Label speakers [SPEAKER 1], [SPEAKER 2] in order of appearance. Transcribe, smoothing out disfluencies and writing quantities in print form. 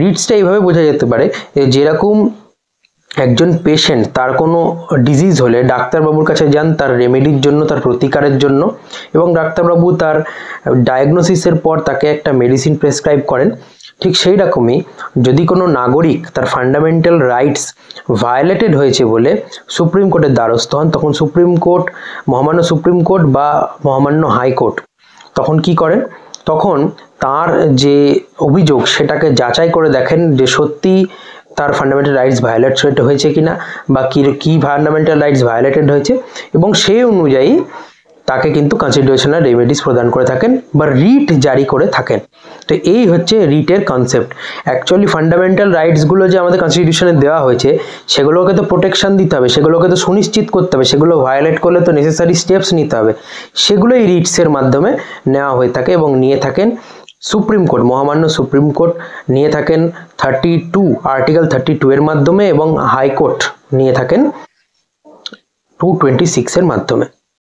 [SPEAKER 1] রিটসটা এইভাবে বোঝা যেতে পারে যেরকম একজন পেশেন্ট তার কোনো ডিজিজ হলে ডাক্তারবাবুর কাছে যান তার রেমেডির জন্য, তার প্রতিকারের জন্য, এবং ডাক্তারবাবু তার ডায়াগনোসিসের পর তাকে একটা মেডিসিন প্রেসক্রাইব করেন। ঠিক সেই রকমই যদি কোনো নাগরিক তার ফান্ডামেন্টাল রাইটস ভায়োলেটেড হয়েছে বলে সুপ্রিম কোর্টের দ্বারস্থ হন, তখন সুপ্রিম কোর্ট, মহামান্য সুপ্রিম কোর্ট বা মহামান্য হাইকোর্ট তখন কি করেন, তখন তার যে অভিযোগ সেটাকে যাচাই করে দেখেন যে সত্যি তার ফান্ডামেন্টাল রাইটস ভায়োলেট হয়েছে কিনা, বা কি ফান্ডামেন্টাল রাইটস ভায়োলেটেড হয়েছে, এবং সেই অনুযায়ী তাকে কিন্তু কনস্টিটিউশনাল রেমেডিস প্রদান করে থাকেন বা রিট জারি করে থাকেন। তো এই হচ্ছে রিটের কনসেপ্ট। অ্যাকচুয়ালি ফান্ডামেন্টাল রাইটসগুলো যে আমাদের কনস্টিটিউশনে দেওয়া হয়েছে সেগুলোকে তো প্রোটেকশন দিতে হবে, সেগুলোকে তো সুনিশ্চিত করতে হবে, সেগুলো ভায়োলেট করলে তো নেসেসারি স্টেপস নিতে হবে, সেগুলোই রিটসের মাধ্যমে নেওয়া হয়ে থাকে এবং নিয়ে থাকেন সুপ্রিম কোর্ট, মহামান্য সুপ্রিম কোর্ট নিয়ে থাকেন আর্টিকেল 32 এর মাধ্যমে, এবং হাইকোর্ট নিয়ে থাকেন 226 এর মাধ্যমে।